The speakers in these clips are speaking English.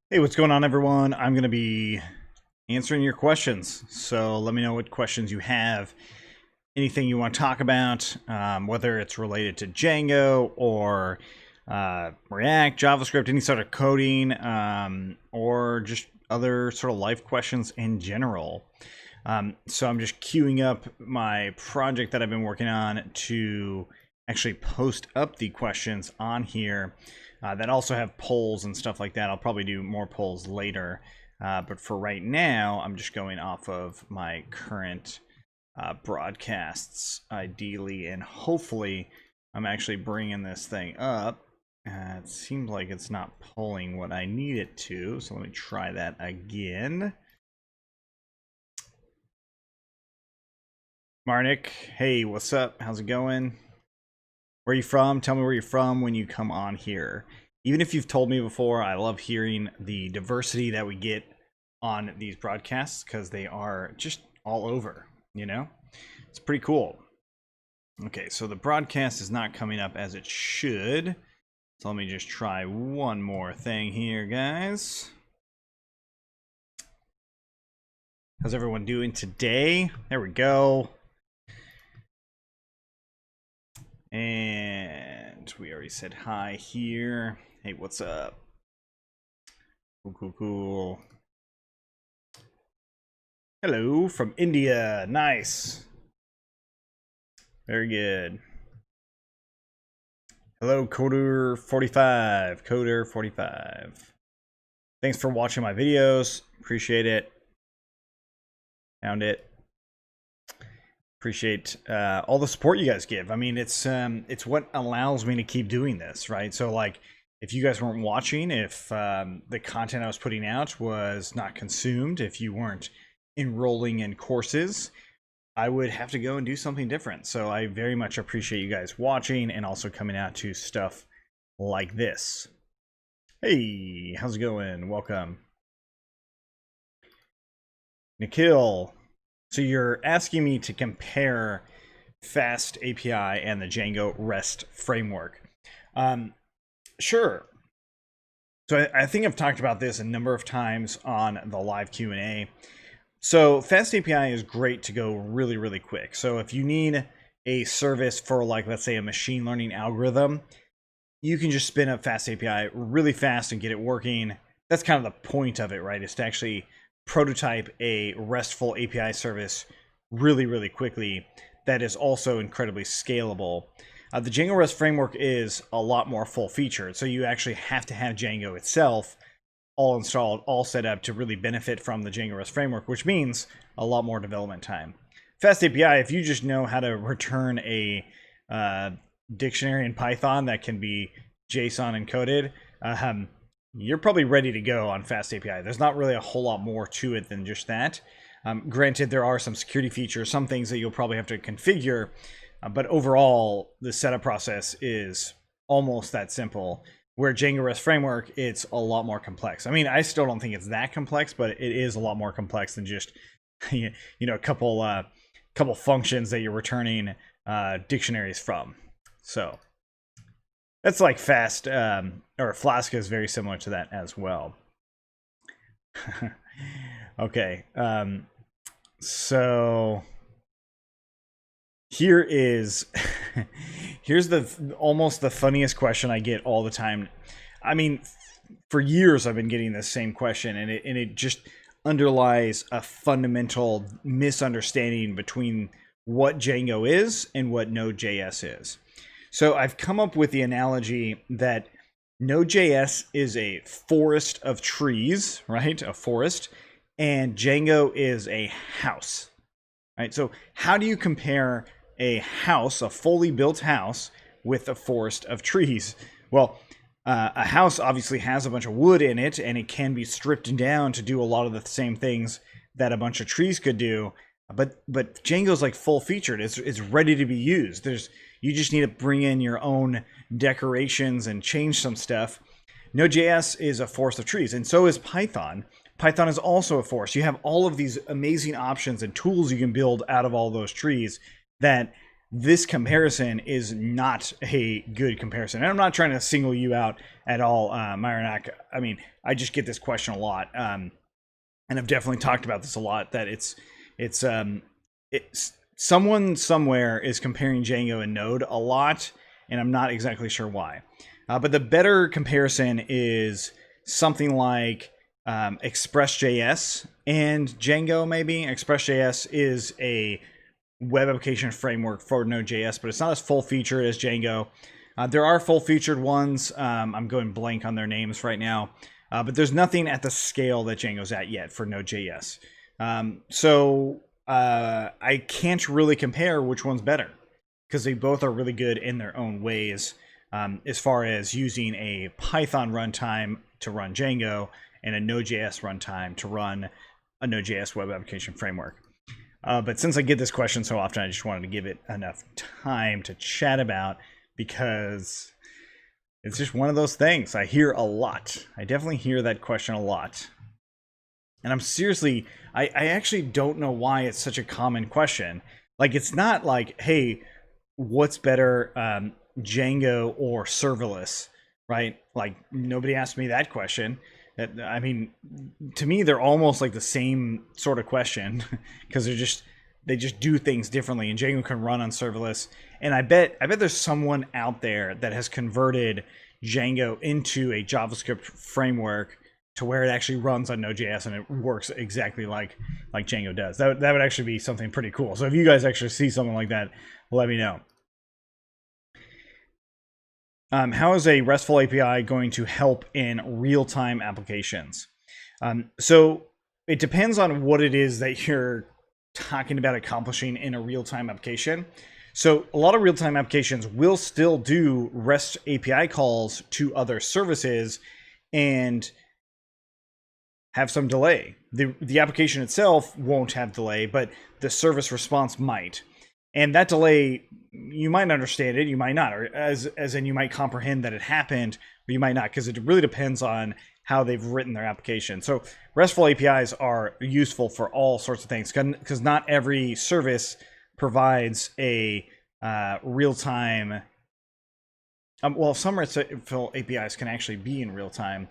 Hey, what's going on, everyone? I'm going to be answering your questions. So let me know what questions you have, anything you want to talk about, whether it's related to Django or React, JavaScript, any sort of coding, or just other sort of life questions in general. So I'm just queuing up my project that I've been working on to actually post up the questions on here that also have polls and stuff like that. I'll probably do more polls later. But for right now, I'm just going off of my current broadcasts, ideally, and hopefully I'm actually bringing this thing up. It seems like it's not pulling what I need it to, so let me try that again. Marnik, hey, what's up? How's it going? Where are you from? Tell me where you're from when you come on here. Even if you've told me before, I love hearing the diversity that we get on these broadcasts because they are just all over, you know? It's pretty cool. Okay, so the broadcast is not coming up as it should. So let me just try one more thing here, guys. How's everyone doing today? There we go. And we already said hi here. Hey, what's up? Cool. Hello from India. Nice. Very good. Hello, Coder45. Coder45. Thanks for watching my videos. Appreciate it. Found it. Appreciate all the support you guys give. I mean, it's what allows me to keep doing this, right? So, like, if you guys weren't watching, if the content I was putting out was not consumed, if you weren't enrolling in courses, I would have to go and do something different. So I very much appreciate you guys watching and also coming out to stuff like this. Hey, how's it going? Welcome. Nikhil. So you're asking me to compare Fast API and the Django REST framework. Sure. So I think I've talked about this a number of times on the live Q&A. So Fast API is great to go really, really quick. So if you need a service for, like, let's say a machine learning algorithm, you can just spin up Fast API really fast and get it working. That's kind of the point of it, right? Is to actually prototype a RESTful API service really, really quickly that is also incredibly scalable. The Django REST framework is a lot more full-featured, so you actually have to have Django itself all installed, all set up to really benefit from the Django REST framework, which means a lot more development time. Fast API, if you just know how to return a dictionary in Python that can be JSON encoded, you're probably ready to go on Fast API. There's not really a whole lot more to it than just that. Granted, there are some security features, some things that you'll probably have to configure, but overall, the setup process is almost that simple. Where Django REST framework, it's a lot more complex. I mean, I still don't think it's that complex, but it is a lot more complex than just, you know, a couple functions that you're returning dictionaries from. So that's like Fast, or Flask is very similar to that as well. Okay, so here's almost the funniest question I get all the time. I mean, for years I've been getting this same question, and it just underlies a fundamental misunderstanding between what Django is and what Node.js is. So I've come up with the analogy that Node.js is a forest of trees, right? A forest, and Django is a house, right? So how do you compare a house, a fully built house, with a forest of trees? Well, a house obviously has a bunch of wood in it, and it can be stripped down to do a lot of the same things that a bunch of trees could do. But Django's like full featured. It's ready to be used. You just need to bring in your own decorations and change some stuff. Node.js is a forest of trees, and so is Python. Python is also a forest. You have all of these amazing options and tools you can build out of all those trees that this comparison is not a good comparison. And I'm not trying to single you out at all, Myronak. I mean, I just get this question a lot. And I've definitely talked about this a lot, that it's someone somewhere is comparing Django and Node a lot, and I'm not exactly sure why. But the better comparison is something like Express.js and Django, maybe. Express.js is a web application framework for Node.js, but it's not as full-featured as Django. There are full-featured ones. I'm going blank on their names right now. But there's nothing at the scale that Django's at yet for Node.js. So I can't really compare which one's better, because they both are really good in their own ways, as far as using a Python runtime to run Django and a Node.js runtime to run a Node.js web application framework. But since I get this question so often, I just wanted to give it enough time to chat about, because it's just one of those things I hear a lot. I definitely hear that question a lot. And I'm seriously, I actually don't know why it's such a common question. Like, it's not like, hey, what's better, Django or serverless, right? Like, nobody asked me that question. I mean, to me, they're almost like the same sort of question, because they just do things differently, and Django can run on serverless. And I bet there's someone out there that has converted Django into a JavaScript framework to where it actually runs on Node.js and it works exactly like Django does. That would actually be something pretty cool. So if you guys actually see something like that, let me know. How is a RESTful API going to help in real-time applications? So it depends on what it is that you're talking about accomplishing in a real-time application. So a lot of real-time applications will still do REST API calls to other services and have some delay. The application itself won't have delay, but the service response might. And that delay, you might understand it, you might not, or as in you might comprehend that it happened, or you might not, because it really depends on how they've written their application. So RESTful APIs are useful for all sorts of things, because not every service provides a real-time. Well, some RESTful APIs can actually be in real time,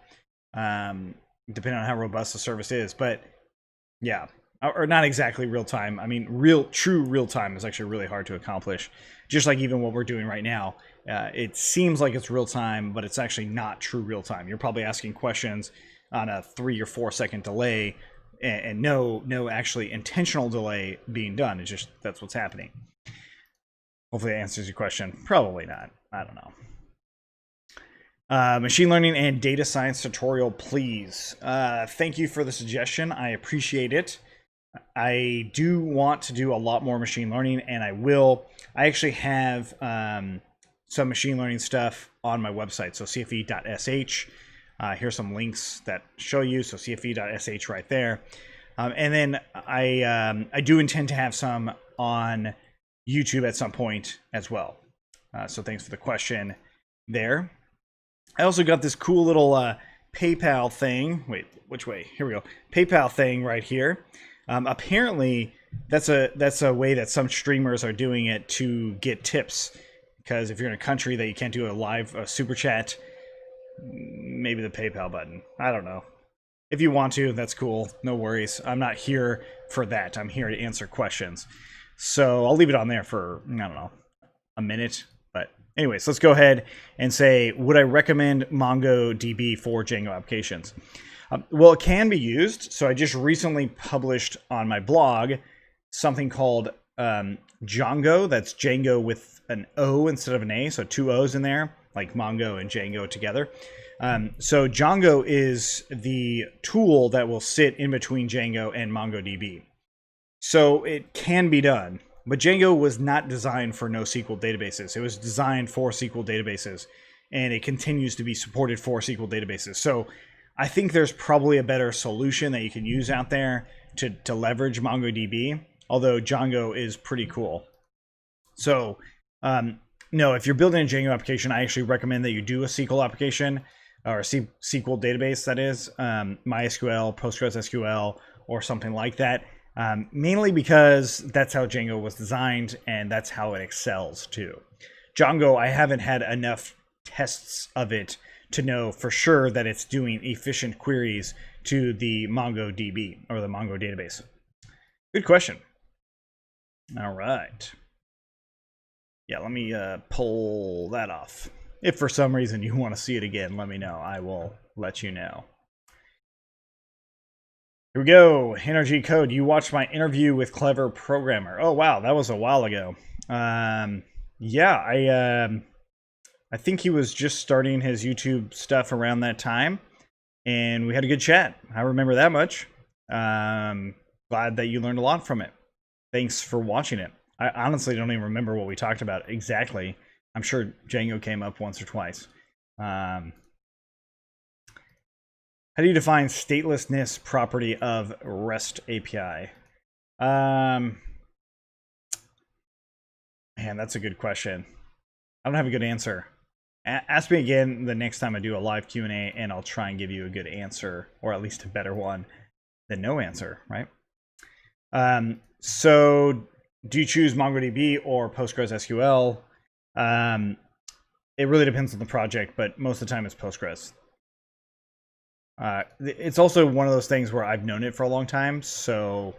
depending on how robust the service is. But yeah, or not exactly real time. I mean, true real time is actually really hard to accomplish. Just like even what we're doing right now, it seems like it's real time, but it's actually not true real time. You're probably asking questions on a 3 or 4 second delay, and no actually intentional delay being done. It's just that's what's happening. Hopefully that answers your question. Probably not. I don't know. Machine learning and data science tutorial, please. Thank you for the suggestion. I appreciate it. I do want to do a lot more machine learning, and I will. I actually have some machine learning stuff on my website, so cfe.sh. Here's some links that show you, so cfe.sh right there. And then I do intend to have some on YouTube at some point as well. So thanks for the question there. I also got this cool little PayPal thing. Wait, which way? Here we go. PayPal thing right here. Apparently, that's a way that some streamers are doing it to get tips. Because if you're in a country that you can't do a live super chat, maybe the PayPal button. I don't know. If you want to, that's cool. No worries. I'm not here for that. I'm here to answer questions. So I'll leave it on there for, I don't know, a minute. But anyways, let's go ahead and say, would I recommend MongoDB for Django applications? Well, it can be used. So I just recently published on my blog something called Django. That's Django with an O instead of an A. So 2 O's in there, like Mongo and Django together. So Django is the tool that will sit in between Django and MongoDB. So it can be done. But Django was not designed for NoSQL databases. It was designed for SQL databases. And it continues to be supported for SQL databases. So I think there's probably a better solution that you can use out there to leverage MongoDB. Although Django is pretty cool. So no, if you're building a Django application, I actually recommend that you do a SQL application, or a SQL database, that is, MySQL, PostgreSQL, or something like that. mainly because that's how Django was designed and that's how it excels too. Django, I haven't had enough tests of it to know for sure that it's doing efficient queries to the MongoDB or the Mongo database. Good question. All right. Yeah, let me pull that off. If for some reason you want to see it again, let me know. I will let you know. Here we go. Energy Code. You watched my interview with Clever Programmer. Oh, wow. That was a while ago. Yeah, I think he was just starting his YouTube stuff around that time. And we had a good chat. I remember that much. Glad that you learned a lot from it. Thanks for watching it. I honestly don't even remember what we talked about exactly. I'm sure Django came up once or twice. How do you define statelessness property of REST API? Man, that's a good question. I don't have a good answer. Ask me again the next time I do a live Q&A, and I'll try and give you a good answer, or at least a better one than no answer, right? So do you choose MongoDB or PostgreSQL? It really depends on the project, but most of the time it's Postgres. It's also one of those things where I've known it for a long time, so...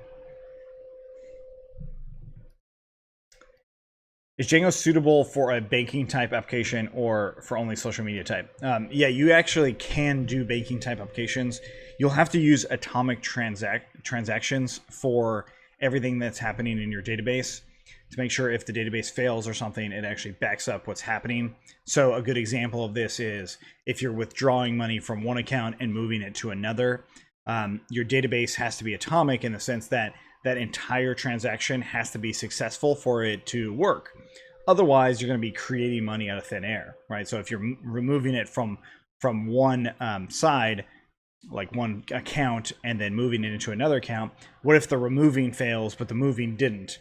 Is Django suitable for a banking type application or for only social media type? Yeah, you actually can do banking type applications. You'll have to use atomic transactions for everything that's happening in your database to make sure if the database fails or something, it actually backs up what's happening. So a good example of this is if you're withdrawing money from one account and moving it to another, your database has to be atomic in the sense that that entire transaction has to be successful for it to work. Otherwise, you're going to be creating money out of thin air, right? So if you're removing it from one side, like one account, and then moving it into another account, what if the removing fails, but the moving didn't,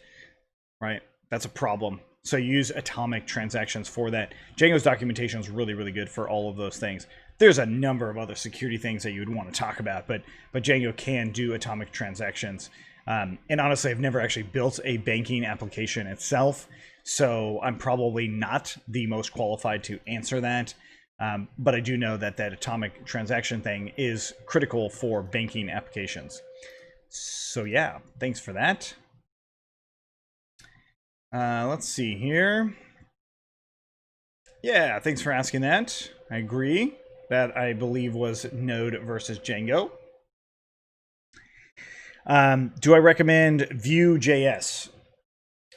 right? That's a problem. So use atomic transactions for that. Django's documentation is really, really good for all of those things. There's a number of other security things that you would want to talk about, but Django can do atomic transactions. And honestly, I've never actually built a banking application itself, so I'm probably not the most qualified to answer that. But I do know that that atomic transaction thing is critical for banking applications. So yeah, thanks for that. Let's see here. Yeah, thanks for asking that. I agree. That I believe was Node versus Django. Do I recommend Vue Js?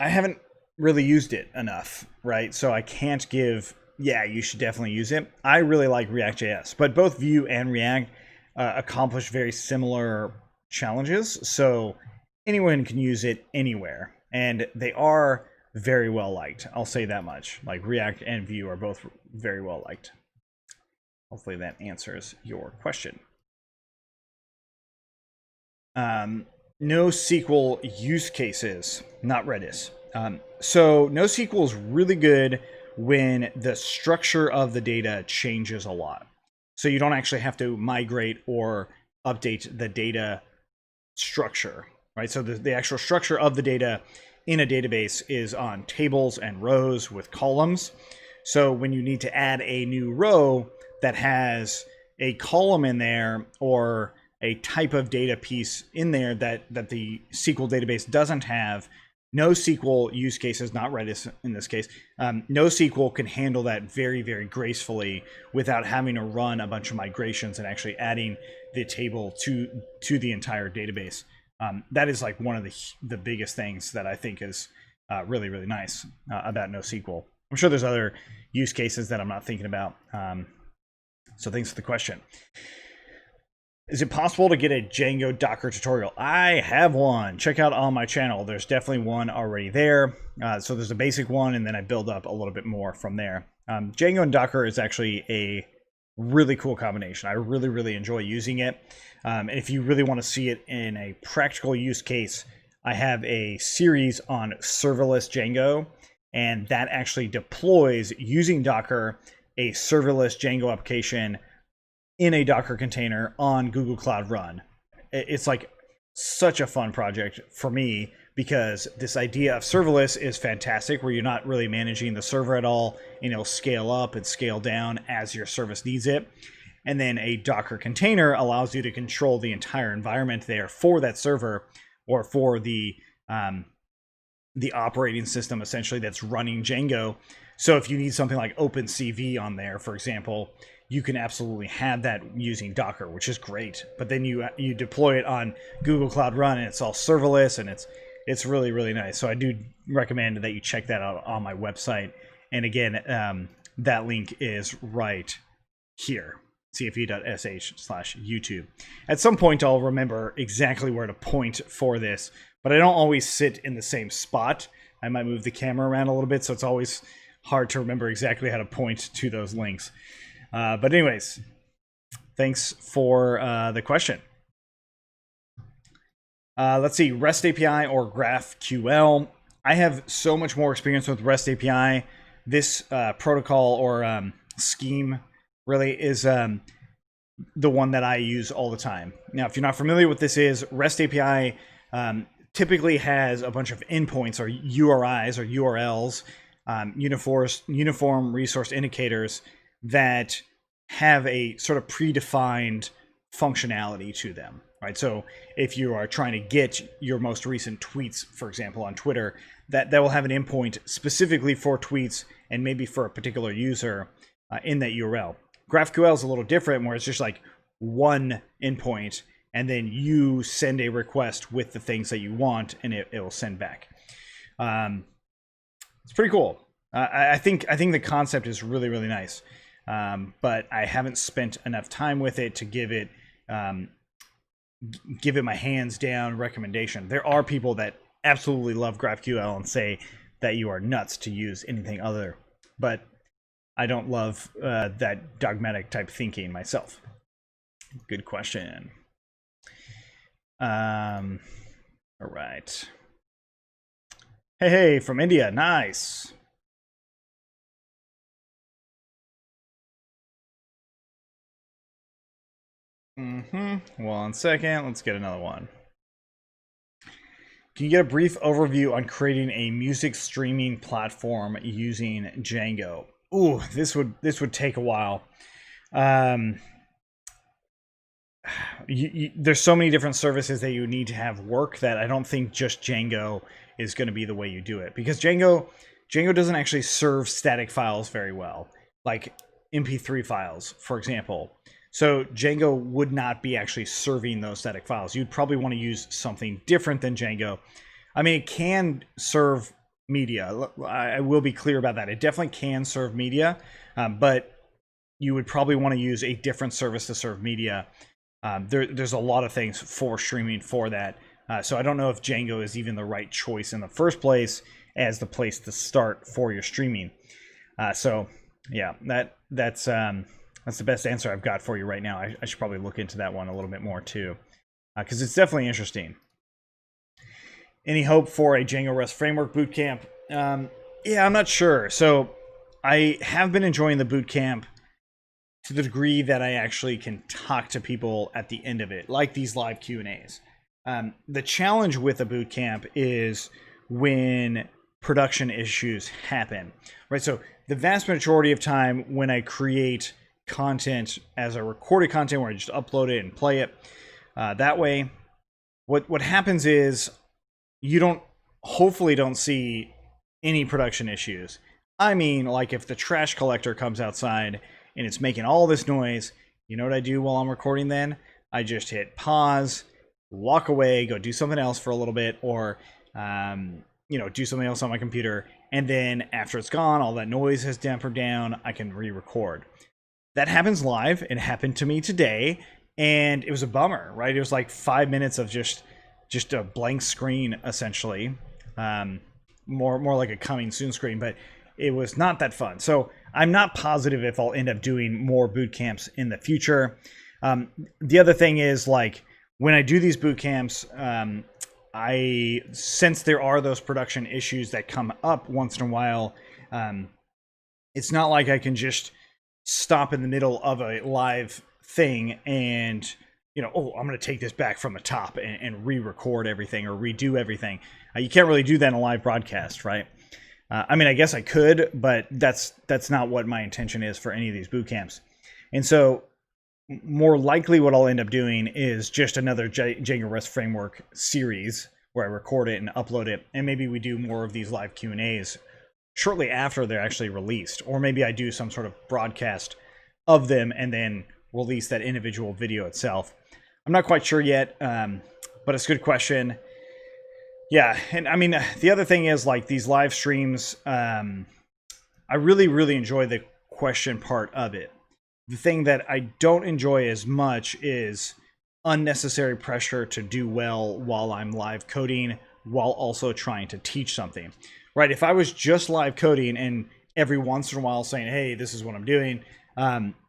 I haven't really used it enough, right? So I can't give, yeah, you should definitely use it. I really like React.js, but both Vue and React accomplish very similar challenges. So anyone can use it anywhere, and they are very well liked. I'll say that much. Like React and Vue are both very well liked. Hopefully that answers your question. NoSQL use cases, not Redis. So NoSQL is really good when the structure of the data changes a lot. So you don't actually have to migrate or update the data structure, right? So the actual structure of the data in a database is on tables and rows with columns. So when you need to add a new row that has a column in there or a type of data piece in there that the SQL database doesn't have, NoSQL use cases, not Redis in this case, NoSQL can handle that very, very gracefully without having to run a bunch of migrations and actually adding the table to the entire database. That is like one of the biggest things that I think is really, really nice about NoSQL. I'm sure there's other use cases that I'm not thinking about. So thanks for the question. Is it possible to get a Django Docker tutorial? I have one. Check out on my channel. There's definitely one already there. So there's a basic one, and then I build up a little bit more from there. Django and Docker is actually a really cool combination. I really, really enjoy using it. And if you really want to see it in a practical use case, I have a series on serverless Django, and that actually deploys using Docker a serverless Django application in a Docker container on Google Cloud Run. It's like such a fun project for me because this idea of serverless is fantastic, where you're not really managing the server at all, and it'll scale up and scale down as your service needs it. And then a Docker container allows you to control the entire environment there for that server, or for the operating system essentially that's running Django. So if you need something like OpenCV on there, for example, you can absolutely have that using Docker, which is great. But then you deploy it on Google Cloud Run, and it's all serverless, and it's really, really nice. So I do recommend that you check that out on my website. And again, that link is right here, cfe.sh/YouTube. At some point, I'll remember exactly where to point for this, but I don't always sit in the same spot. I might move the camera around a little bit, so it's always hard to remember exactly how to point to those links. But anyways, thanks for the question. Let's see, REST API or GraphQL. I have so much more experience with REST API. This protocol or scheme really is the one that I use all the time. Now, if you're not familiar with this is, REST API typically has a bunch of endpoints or URIs or URLs, uniform resource indicators, that have a sort of predefined functionality to them, right? So if you are trying to get your most recent tweets, for example, on Twitter, that will have an endpoint specifically for tweets and maybe for a particular user in that URL. GraphQL is a little different, where it's just like one endpoint, and then you send a request with the things that you want, and it will send back. It's pretty cool. I think the concept is really, really nice, but I haven't spent enough time with it to give it my hands down recommendation. There are people that absolutely love GraphQL and say that you are nuts to use anything other, but I don't love that dogmatic type thinking myself. Good question. All right. Hey, from India. Nice. One second. Let's get another one. Can you get a brief overview on creating a music streaming platform using Django? Ooh, this would take a while. There's so many different services that you need to have work that I don't think just Django is going to be the way you do it, because Django doesn't actually serve static files very well, like MP3 files, for example. So Django would not be actually serving those static files. You'd probably want to use something different than Django. I mean, it can serve media. I will be clear about that. It definitely can serve media, but you would probably want to use a different service to serve media. There's a lot of things for streaming for that. So I don't know if Django is even the right choice in the first place as the place to start for your streaming. So yeah, that's the best answer I've got for you right now. I should probably look into that one a little bit more too, because it's definitely interesting. Any hope for a Django REST framework bootcamp? Yeah, I'm not sure. So I have been enjoying the bootcamp to the degree that I actually can talk to people at the end of it, like these live Q&As. The challenge with a bootcamp is when production issues happen, right? So the vast majority of time when I create content as a recorded content where I just upload it and play it that way, what happens is you hopefully don't see any production issues. I mean, like if the trash collector comes outside and it's making all this noise, you know what I do while I'm recording then? I just hit pause, walk away, go do something else for a little bit, or do something else on my computer, and then after it's gone, all that noise has dampened down, I can re-record. That happens live. It happened to me today, and it was a bummer, right? It was like 5 minutes of just a blank screen, essentially. More like a coming soon screen, but it was not that fun. So I'm not positive if I'll end up doing more boot camps in the future. The other thing is, like, when I do these boot camps, since there are those production issues that come up once in a while, it's not like I can just stop in the middle of a live thing and oh, I'm going to take this back from the top and re-record everything or redo everything. You can't really do that in a live broadcast, right? I mean, I guess I could, but that's not what my intention is for any of these boot camps. And so more likely what I'll end up doing is just another Django REST framework series where I record it and upload it. And maybe we do more of these live Q&As shortly after they're actually released. Or maybe I do some sort of broadcast of them and then release that individual video itself. I'm not quite sure yet, but it's a good question. Yeah, and I mean, the other thing is, like, these live streams, I really enjoy the question part of it. The thing that I don't enjoy as much is unnecessary pressure to do well while I'm live coding, while also trying to teach something, right? If I was just live coding and every once in a while saying, hey, this is what I'm doing,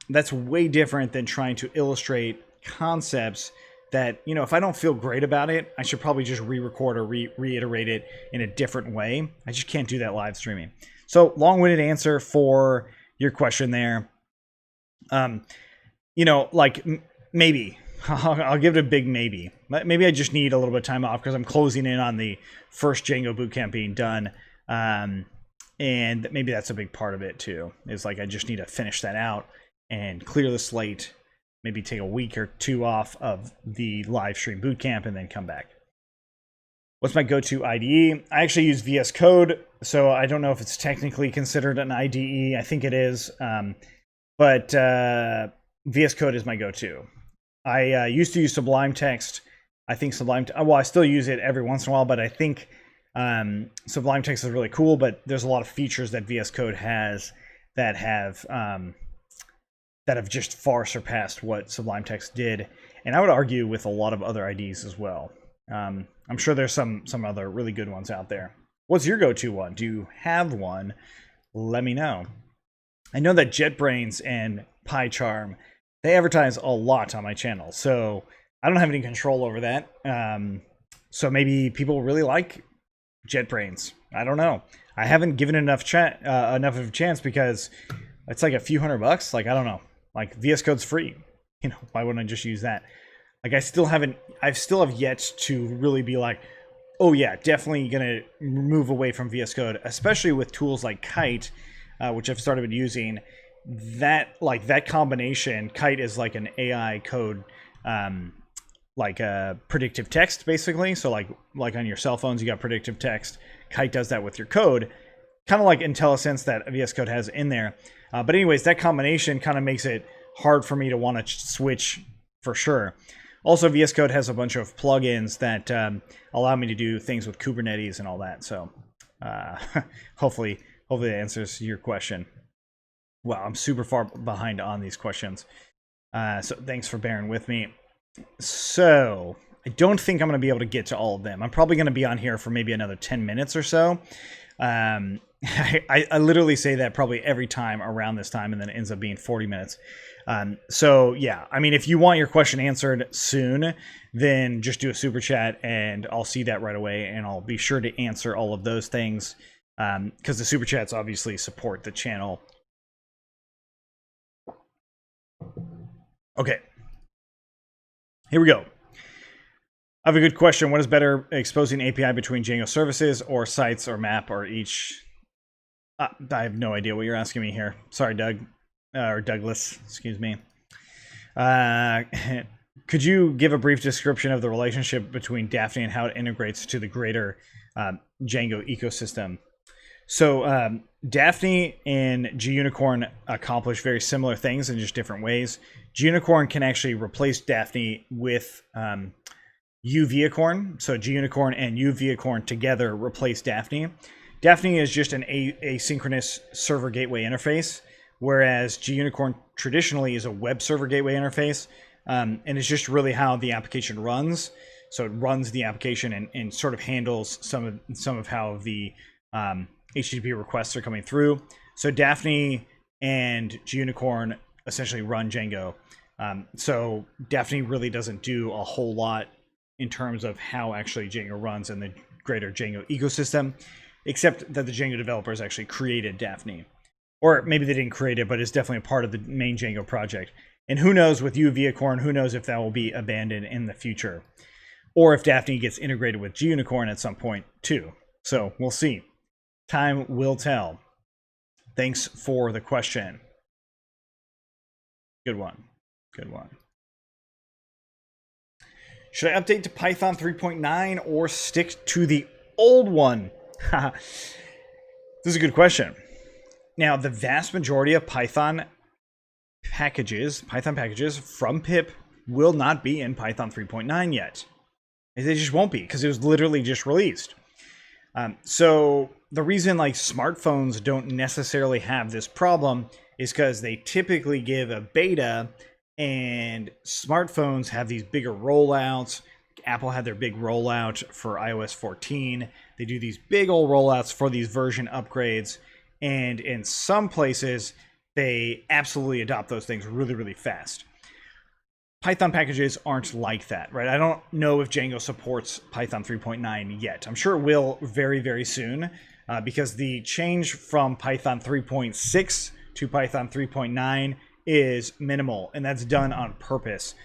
that's way different than trying to illustrate concepts that, if I don't feel great about it, I should probably just re-record or reiterate it in a different way. I just can't do that live streaming. So long-winded answer for your question there. Like maybe I'll give it a big maybe. Maybe I just need a little bit of time off because I'm closing in on the first Django bootcamp being done. And maybe that's a big part of it too, is like I just need to finish that out and clear the slate, maybe take a week or two off of the live stream bootcamp and then come back. What's my go-to IDE? I actually use VS Code, so I don't know if it's technically considered an IDE. I think it is. But VS Code is my go-to. I used to use Sublime Text. I think I still use it every once in a while, but I think Sublime Text is really cool, but there's a lot of features that VS Code has that have just far surpassed what Sublime Text did. And I would argue with a lot of other IDEs as well. I'm sure there's some other really good ones out there. What's your go-to one? Do you have one? Let me know. I know that JetBrains and PyCharm, they advertise a lot on my channel, so I don't have any control over that. So maybe people really like JetBrains. I don't know. I haven't given it enough of a chance because it's like a few $100. Like, I don't know. Like, VS Code's free. Why wouldn't I just use that? Like, I still have yet to really be like, oh yeah, definitely gonna move away from VS Code, especially with tools like Kite, which I've started using. That combination, Kite is like an AI code, like a predictive text basically. So like on your cell phones, you got predictive text. Kite does that with your code, kind of like IntelliSense that VS Code has in there. But anyways, that combination kind of makes it hard for me to want to switch for sure. Also, VS Code has a bunch of plugins that allow me to do things with Kubernetes and all that. So hopefully that answers your question. Wow, I'm super far behind on these questions. So thanks for bearing with me. So I don't think I'm going to be able to get to all of them. I'm probably going to be on here for maybe another 10 minutes or so. I literally say that probably every time around this time, and then it ends up being 40 minutes. So yeah, I mean, if you want your question answered soon, then just do a super chat and I'll see that right away, and I'll be sure to answer all of those things, because the super chats obviously support the channel. Okay, here we go. I have a good question. What is better, exposing API between Django services or sites or map or each? I have no idea what you're asking me here. Sorry, Doug. Or Douglas, excuse me. Could you give a brief description of the relationship between Daphne and how it integrates to the greater Django ecosystem? So Daphne and Gunicorn accomplish very similar things in just different ways. Gunicorn can actually replace Daphne with UVicorn. So Gunicorn and UVicorn together replace Daphne. Daphne is just an asynchronous server gateway interface, whereas Gunicorn traditionally is a web server gateway interface, and it's just really how the application runs. So it runs the application and sort of handles some of how the HTTP requests are coming through. So Daphne and Gunicorn essentially run Django. So Daphne really doesn't do a whole lot in terms of how actually Django runs in the greater Django ecosystem, except that the Django developers actually created Daphne. Or maybe they didn't create it, but it's definitely a part of the main Django project. And who knows with Unicorn, who knows if that will be abandoned in the future, or if Daphne gets integrated with Unicorn at some point too. So we'll see. Time will tell. Thanks for the question. Good one. Good one. Should I update to Python 3.9 or stick to the old one? This is a good question. Now, the vast majority of Python packages from pip will not be in Python 3.9 yet. They just won't be because it was literally just released. So the reason like smartphones don't necessarily have this problem is because they typically give a beta, and smartphones have these bigger rollouts. Apple had their big rollout for iOS 14. They do these big old rollouts for these version upgrades. And in some places, they absolutely adopt those things really, really fast. Python packages aren't like that, right? I don't know if Django supports Python 3.9 yet. I'm sure it will very, very soon because the change from Python 3.6 to Python 3.9 is minimal, and that's done on purpose.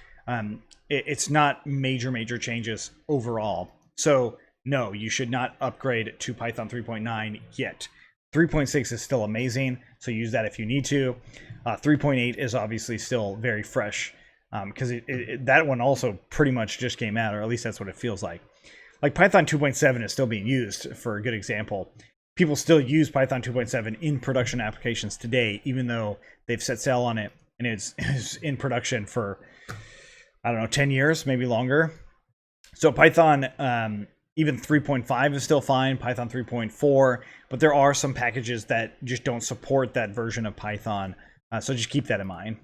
It's not major changes overall. So no, you should not upgrade to Python 3.9 yet. 3.6 is still amazing, so use that if you need to. 3.8 is obviously still very fresh because that one also pretty much just came out, or at least that's what it feels like. Like Python 2.7 is still being used, for a good example. People still use Python 2.7 in production applications today, even though they've set sail on it and it's in production for, I don't know, 10 years, maybe longer. So Python, even 3.5 is still fine, Python 3.4, but there are some packages that just don't support that version of Python. So just keep that in mind.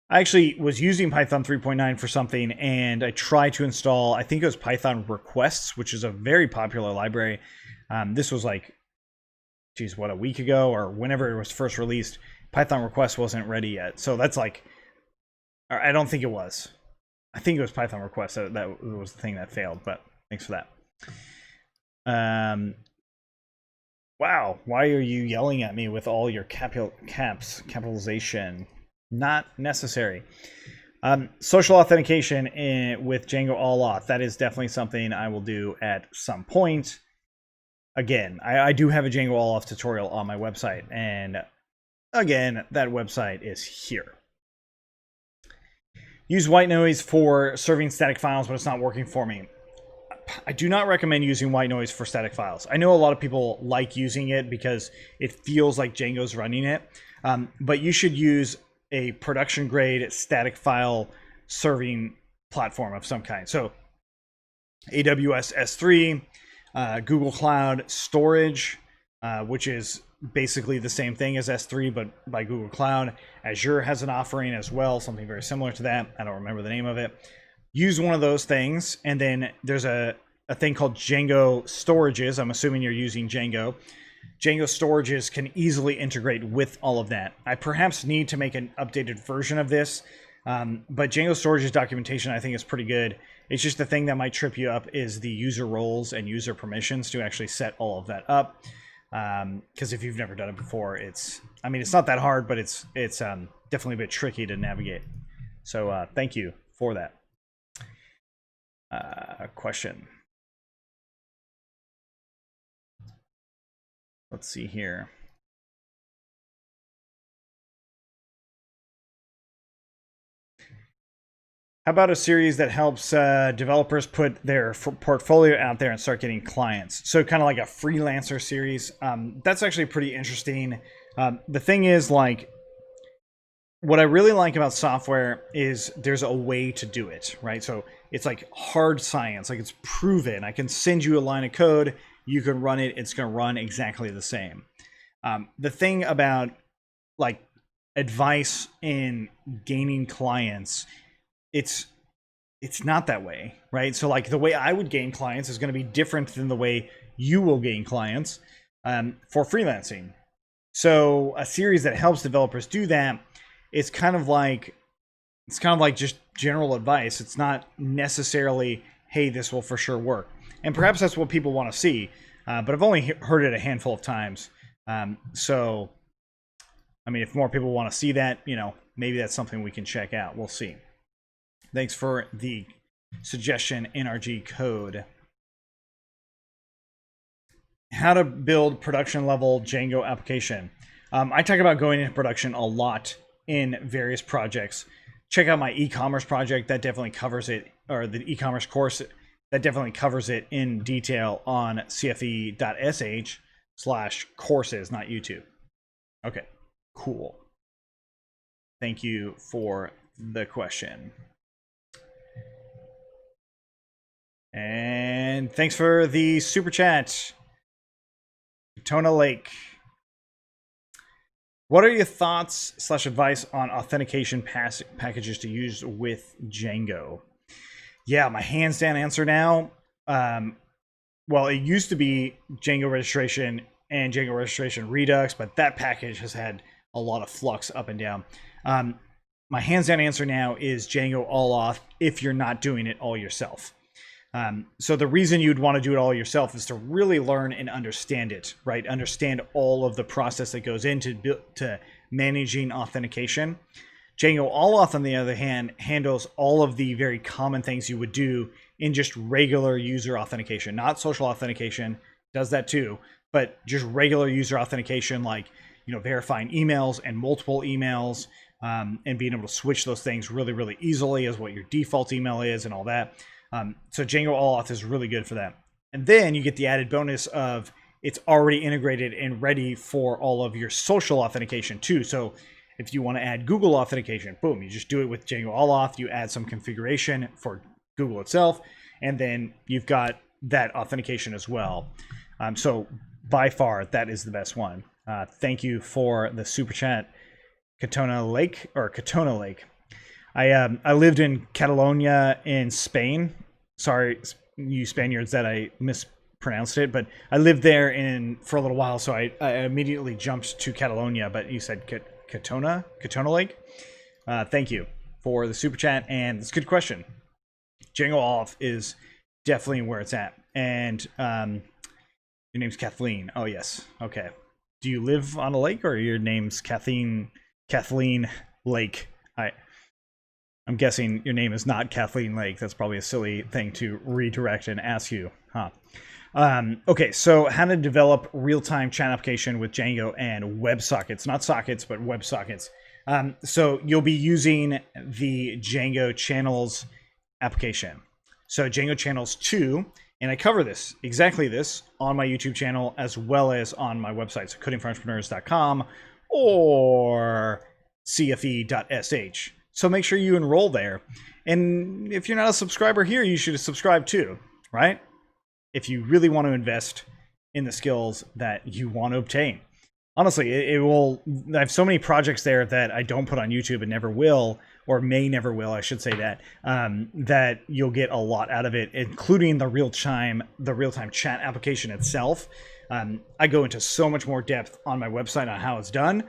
I actually was using Python 3.9 for something, and I tried to install, I think it was Python requests, which is a very popular library. This was like, geez, what, a week ago or whenever it was first released. Python requests wasn't ready yet. So that's like, I don't think it was. I think it was Python requests that was the thing that failed, but thanks for that. Wow, why are you yelling at me with all your capitalization? Not necessary. Social authentication with Django all auth. That is definitely something I will do at some point. Again, I do have a Django all auth tutorial on my website, and again, that website is here. Use white noise for serving static files, but it's not working for me. I do not recommend using white noise for static files. I know a lot of people like using it because it feels like Django's running it, but you should use a production grade static file serving platform of some kind. So AWS S3, Google Cloud Storage, which is basically the same thing as S3, but by Google Cloud. Azure has an offering as well, something very similar to that. I don't remember the name of it. Use one of those things, and then there's a thing called Django Storages. I'm assuming you're using Django. Django Storages can easily integrate with all of that. I perhaps need to make an updated version of this, but Django Storages documentation I think is pretty good. It's just the thing that might trip you up is the user roles and user permissions to actually set all of that up. Because if you've never done it before, it's not that hard, but it's definitely a bit tricky to navigate. So thank you for that question. Let's see here. How about a series that helps developers put their portfolio out there and start getting clients? So kind of like a freelancer series. That's actually pretty interesting. The thing is, like, what I really like about software is there's a way to do it, right? So it's like hard science, like it's proven. I can send you a line of code, you can run it, it's going to run exactly the same. The thing about like advice in gaining clients, it's not that way, right? So like the way I would gain clients is going to be different than the way you will gain clients for freelancing. So a series that helps developers do that, it's kind of like just general advice. It's not necessarily, hey, this will for sure work. And perhaps that's what people want to see, but I've only heard it a handful of times. So I mean, if more people want to see that, maybe that's something we can check out. We'll see. Thanks for the suggestion, NRG code. How to build production level Django application. I talk about going into production a lot in various projects. Check out my e-commerce project. That definitely covers it, or the e-commerce course that definitely covers it in detail on cfe.sh/courses, not YouTube. Okay, cool. Thank you for the question. And thanks for the super chat, Tona Lake. What are your thoughts / advice on authentication packages to use with Django? Yeah, my hands down answer now. Well, it used to be Django registration and Django registration Redux, but that package has had a lot of flux up and down. My hands down answer now is Django all auth if you're not doing it all yourself. So the reason you'd want to do it all yourself is to really learn and understand it, right? Understand all of the process that goes into managing authentication. Django all auth, on the other hand, handles all of the very common things you would do in just regular user authentication, not social authentication, does that too, but just regular user authentication, like, verifying emails and multiple emails, and being able to switch those things really, really easily as what your default email is and all that. So Django all auth is really good for that. And then you get the added bonus of it's already integrated and ready for all of your social authentication too. So if you want to add Google authentication, boom, you just do it with Django all auth. You add some configuration for Google itself, and then you've got that authentication as well. So by far, that is the best one. Thank you for the super chat, Katona Lake. I lived in Catalonia in Spain. Sorry, you Spaniards, that I mispronounced it, but I lived there for a little while, so I immediately jumped to Catalonia. But you said Katona Lake. Thank you for the super chat, and it's a good question. Django auth is definitely where it's at. And your name's Kathleen. Oh yes, okay. Do you live on a lake, or your name's Kathleen Lake? I'm guessing your name is not Kathleen Lake. That's probably a silly thing to redirect and ask you, huh? Okay, so how to develop real-time chat application with Django and WebSockets. Not sockets, but WebSockets. So you'll be using the Django channels application. So Django channels 2, and I cover exactly this, on my YouTube channel as well as on my website, so codingforentrepreneurs.com or cfe.sh. So make sure you enroll there. And if you're not a subscriber here, you should subscribe too, right? If you really want to invest in the skills that you want to obtain. Honestly, it will. I have so many projects there that I don't put on YouTube and never will, or may never will, I should say that, that you'll get a lot out of it, including the real-time chat application itself. I go into so much more depth on my website on how it's done,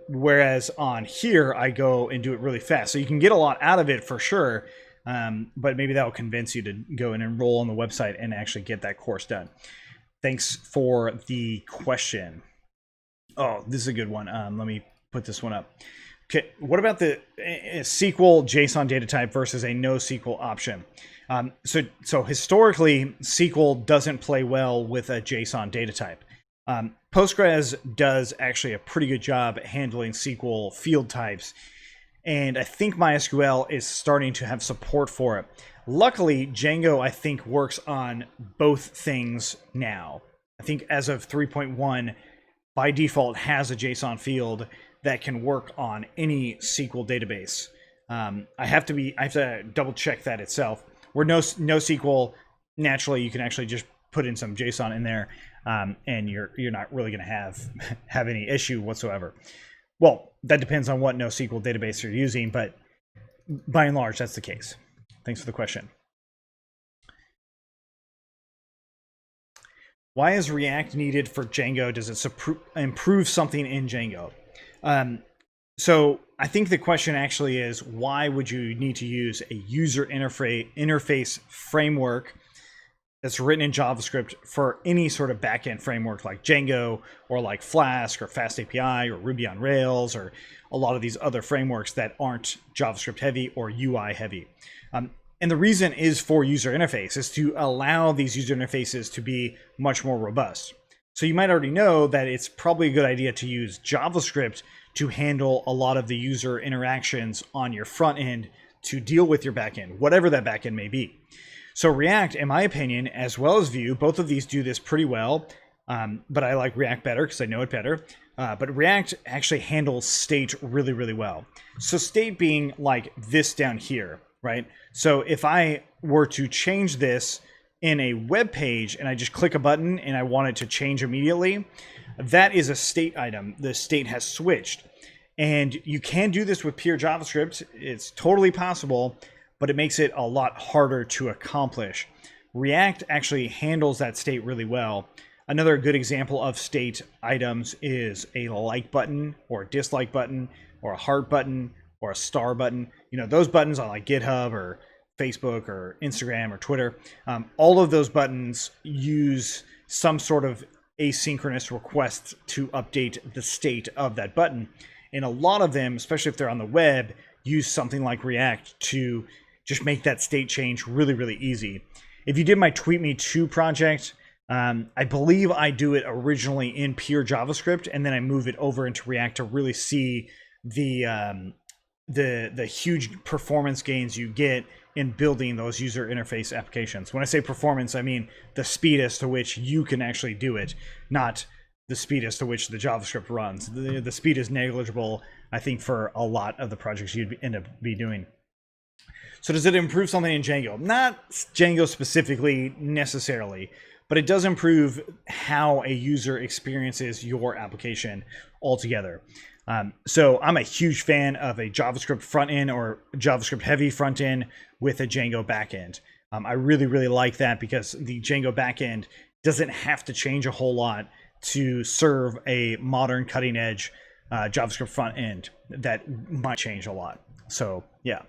whereas on here, I go and do it really fast. So you can get a lot out of it for sure, but maybe that will convince you to go and enroll on the website and actually get that course done. Thanks for the question. Oh, this is a good one. Let me put this one up. Okay, what about the SQL JSON data type versus a NoSQL option? So historically, SQL doesn't play well with a JSON data type. Postgres does actually a pretty good job at handling SQL field types, and I think MySQL is starting to have support for it. Luckily, Django, I think, works on both things now. I think as of 3.1, by default, has a JSON field that can work on any SQL database. I have to double check that itself. Where NoSQL, naturally, you can actually just put in some JSON in there, and you're not really going to have any issue whatsoever. Well, that depends on what NoSQL database you're using, but by and large, that's the case. Thanks for the question. Why is React needed for Django? Does it improve something in Django? So I think the question actually is, why would you need to use a user interface framework that's written in JavaScript for any sort of backend framework like Django or like Flask or FastAPI or Ruby on Rails or a lot of these other frameworks that aren't JavaScript heavy or UI heavy. And the reason is for user interface, is to allow these user interfaces to be much more robust. So you might already know that it's probably a good idea to use JavaScript to handle a lot of the user interactions on your front end to deal with your backend, whatever that backend may be. So React, in my opinion, as well as Vue, both of these do this pretty well, but I like React better because I know it better. But React actually handles state really, really well. So state being like this down here, right? So if I were to change this in a web page and I just click a button and I want it to change immediately, that is a state item. The state has switched. And you can do this with pure JavaScript. It's totally possible, but it makes it a lot harder to accomplish. React actually handles that state really well. Another good example of state items is a like button or a dislike button or a heart button or a star button. You know, those buttons on like GitHub or Facebook or Instagram or Twitter. All of those buttons use some sort of asynchronous request to update the state of that button. And a lot of them, especially if they're on the web, use something like React to just make that state change really, really easy. If you did my Tweet Me To project, I believe I do it originally in pure JavaScript, and then I move it over into React to really see the huge performance gains you get in building those user interface applications. When I say performance, I mean the speed as to which you can actually do it, not the speed as to which the JavaScript runs. The speed is negligible, I think, for a lot of the projects you'd end up be doing. So does it improve something in Django? Not Django specifically necessarily, but it does improve how a user experiences your application altogether. So I'm a huge fan of a JavaScript front end or JavaScript heavy front end with a Django backend. I really, really like that because the Django backend doesn't have to change a whole lot to serve a modern cutting edge JavaScript front end that might change a lot. So yeah,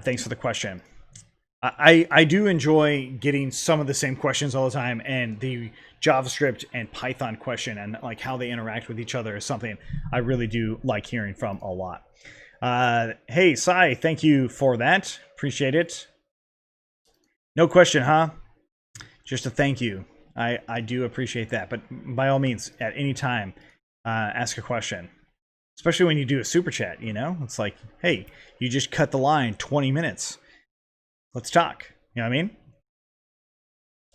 thanks for the question. I do enjoy getting some of the same questions all the time, and the JavaScript and Python question and like how they interact with each other is something I really do like hearing from a lot. Hey, Sai, thank you for that. Appreciate it. No question, huh? Just a thank you. I do appreciate that, but by all means, at any time, ask a question. Especially when you do a super chat, you know? It's like, hey, you just cut the line 20 minutes. Let's talk. You know what I mean?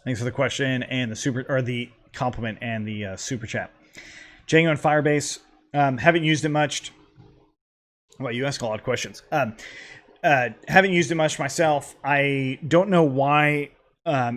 Thanks for the question and the compliment and the super chat. Django and Firebase, haven't used it much. Well, you ask a lot of questions. Haven't used it much myself. I don't know why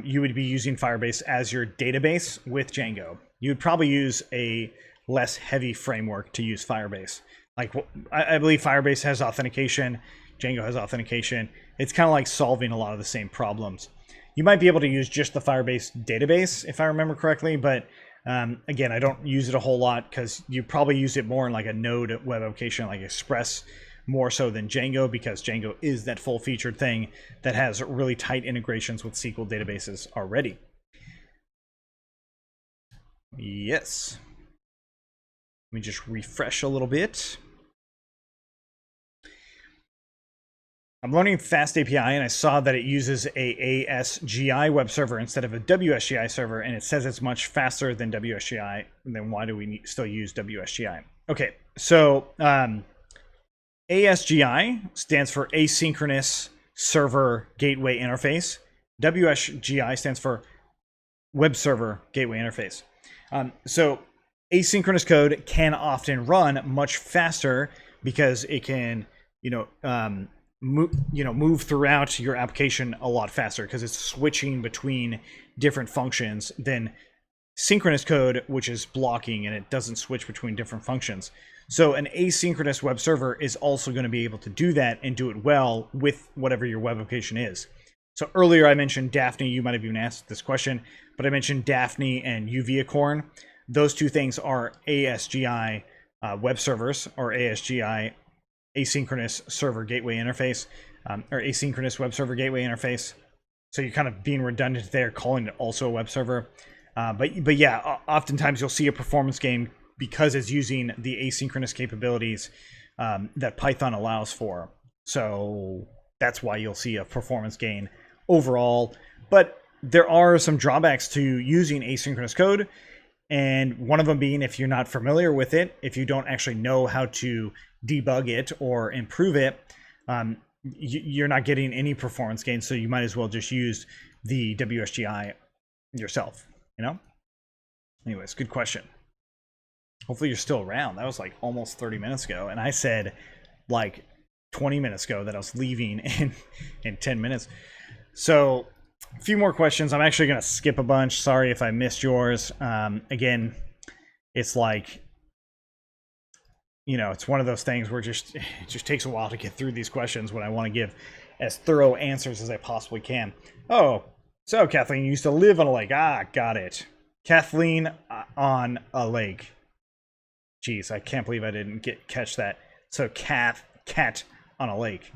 you would be using Firebase as your database with Django. You would probably use a less heavy framework to use Firebase. Like, I believe Firebase has authentication. Django has authentication. It's kind of like solving a lot of the same problems. You might be able to use just the Firebase database, if I remember correctly, but again, I don't use it a whole lot because you probably use it more in like a Node web application like Express, more so than Django, because Django is that full-featured thing that has really tight integrations with SQL databases already. Yes. Let me just refresh a little bit. I'm learning FastAPI, and I saw that it uses a ASGI web server instead of a WSGI server, and it says it's much faster than WSGI. And then why do we still use WSGI? Okay, so ASGI stands for Asynchronous Server Gateway Interface. WSGI stands for Web Server Gateway Interface. So asynchronous code can often run much faster because it can, move throughout your application a lot faster because it's switching between different functions than synchronous code, which is blocking and it doesn't switch between different functions. So an asynchronous web server is also going to be able to do that and do it well with whatever your web application is. So earlier I mentioned Daphne. You might have even asked this question, but I mentioned Daphne and Uviacorn. Those two things are ASGI web servers, or ASGI asynchronous server gateway interface, or asynchronous web server gateway interface. So you're kind of being redundant there, calling it also a web server. But yeah, oftentimes you'll see a performance gain because it's using the asynchronous capabilities that Python allows for. So that's why you'll see a performance gain overall. But there are some drawbacks to using asynchronous code. And one of them being, if you're not familiar with it, if you don't actually know how to debug it or improve it, you're not getting any performance gain. So you might as well just use the WSGI yourself, you know? Anyways, good question. Hopefully you're still around. That was like almost 30 minutes ago. And I said like 20 minutes ago that I was leaving in 10 minutes. So a few more questions. I'm actually going to skip a bunch. Sorry if I missed yours. Again, it's like, you know, it's one of those things where it just takes a while to get through these questions when I want to give as thorough answers as I possibly can. Oh, so Kathleen, you used to live on a lake. Ah, got it. Kathleen on a lake. Jeez, I can't believe I didn't catch that. So cat on a lake.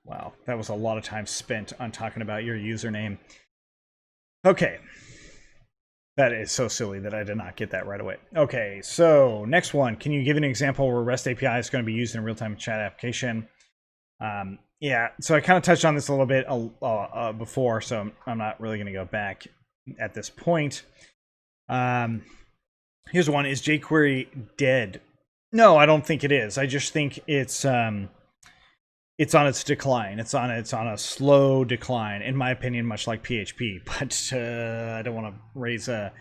Wow, that was a lot of time spent on talking about your username. Okay. That is so silly that I did not get that right away. Okay, so next one. Can you give an example where REST API is going to be used in a real-time chat application? Yeah, so I kind of touched on this a little bit before, so I'm not really going to go back at this point. Here's one. Is Jquery dead? No, I don't think it is. I just think it's on its decline. It's on a slow decline, in my opinion, much like PHP. But I don't want to raise a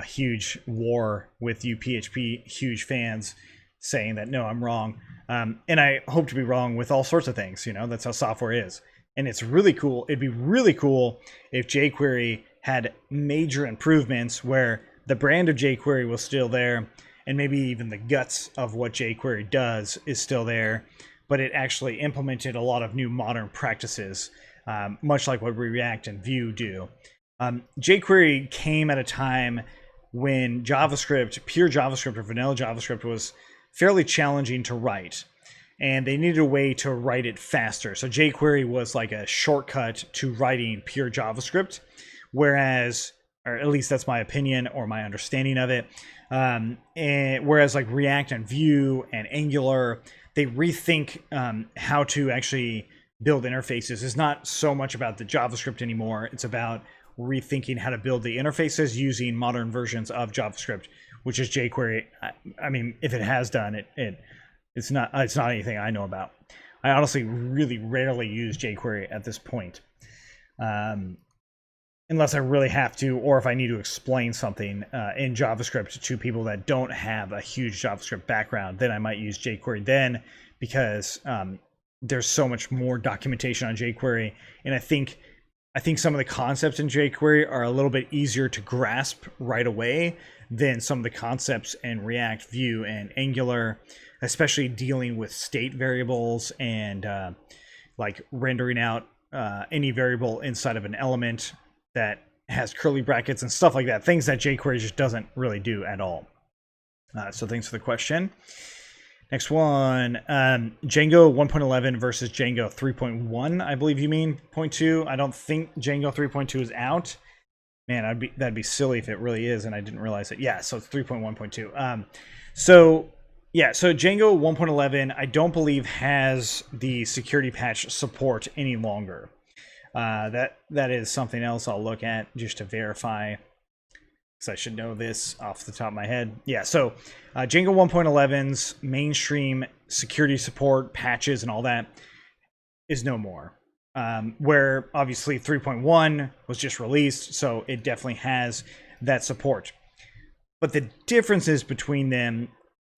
huge war with you PHP huge fans saying that no, I'm wrong. And I hope to be wrong with all sorts of things. You know, that's how software is. And it's really cool. It'd be really cool if jQuery had major improvements where the brand of jQuery was still there, and maybe even the guts of what jQuery does is still there, but it actually implemented a lot of new modern practices, much like what React and Vue do. jQuery came at a time when JavaScript, pure JavaScript or vanilla JavaScript, was fairly challenging to write, and they needed a way to write it faster. So jQuery was like a shortcut to writing pure JavaScript, whereas, or at least that's my opinion or my understanding of it, and whereas like React and Vue and Angular, they rethink how to actually build interfaces. It's not so much about the JavaScript anymore. It's about rethinking how to build the interfaces using modern versions of JavaScript, which is jQuery. I mean, if it has done it, it's not anything I know about. I honestly really rarely use jQuery at this point, unless I really have to, or if I need to explain something in JavaScript to people that don't have a huge JavaScript background. Then I might use jQuery then, because there's so much more documentation on jQuery, and I think some of the concepts in jQuery are a little bit easier to grasp right away than some of the concepts in React, Vue, and Angular, especially dealing with state variables and like rendering out any variable inside of an element that has curly brackets and stuff like that. Things that jQuery just doesn't really do at all. So thanks for the question. Next one, Django 1.11 versus Django 3.1, I believe you mean, 0.2. I don't think Django 3.2 is out. Man, that'd be silly if it really is, and I didn't realize it. Yeah, so it's 3.1.2. So Django 1.11, I don't believe has the security patch support any longer. That is something else I'll look at just to verify, because I should know this off the top of my head. Yeah, so Django 1.11's mainstream security support, patches, and all that is no more. Where obviously 3.1 was just released, so it definitely has that support. But the differences between them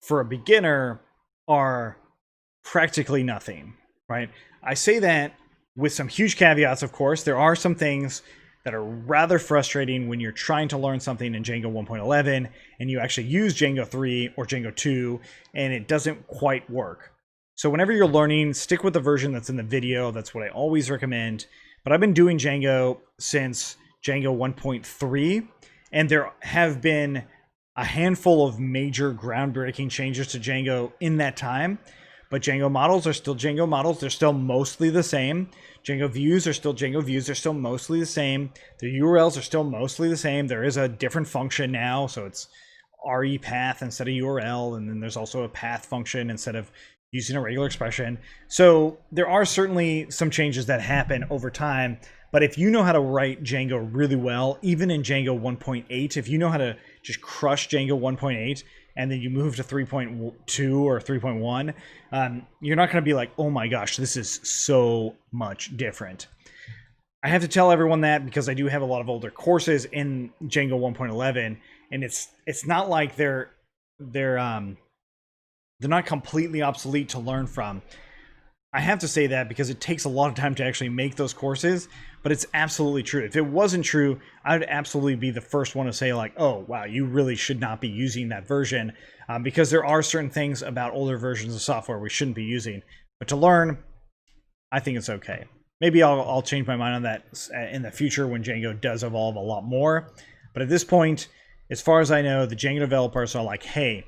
for a beginner are practically nothing, right? I say that with some huge caveats, of course. There are some things that are rather frustrating when you're trying to learn something in Django 1.11 and you actually use Django 3 or Django 2 and it doesn't quite work. So whenever you're learning, stick with the version that's in the video. That's what I always recommend. But I've been doing Django since Django 1.3, and there have been a handful of major groundbreaking changes to Django in that time. but Django models are still Django models. They're still mostly the same. Django views are still Django views. They're still mostly the same. The URLs are still mostly the same. There is a different function now, so it's RE path instead of URL, and then there's also a path function instead of using a regular expression. So there are certainly some changes that happen over time, but if you know how to write Django really well, even in Django 1.8, if you know how to just crush Django 1.8 and then you move to 3.2 or 3.1, you're not going to be like, oh my gosh, this is so much different. I have to tell everyone that because I do have a lot of older courses in Django 1.11, and it's not like they're not completely obsolete to learn from. I have to say that because it takes a lot of time to actually make those courses, but it's absolutely true. If it wasn't true, I would absolutely be the first one to say like, oh, wow, you really should not be using that version, because there are certain things about older versions of software we shouldn't be using. But to learn, I think it's okay. Maybe I'll change my mind on that in the future when Django does evolve a lot more. But at this point, as far as I know, the Django developers are like, hey,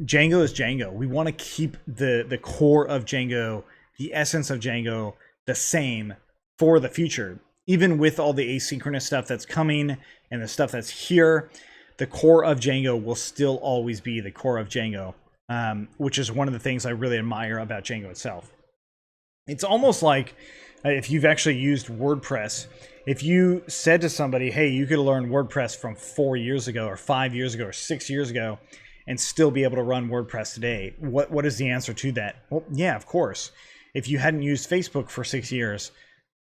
Django is Django. We want to keep the core of Django, the essence of Django, the same for the future. Even with all the asynchronous stuff that's coming and the stuff that's here, the core of Django will still always be the core of Django, which is one of the things I really admire about Django itself. It's almost like if you've actually used WordPress, if you said to somebody, hey, you could learn WordPress from 4 years ago or 5 years ago or 6 years ago and still be able to run WordPress today, what is the answer to that? Well, yeah, of course. If you hadn't used Facebook for 6 years,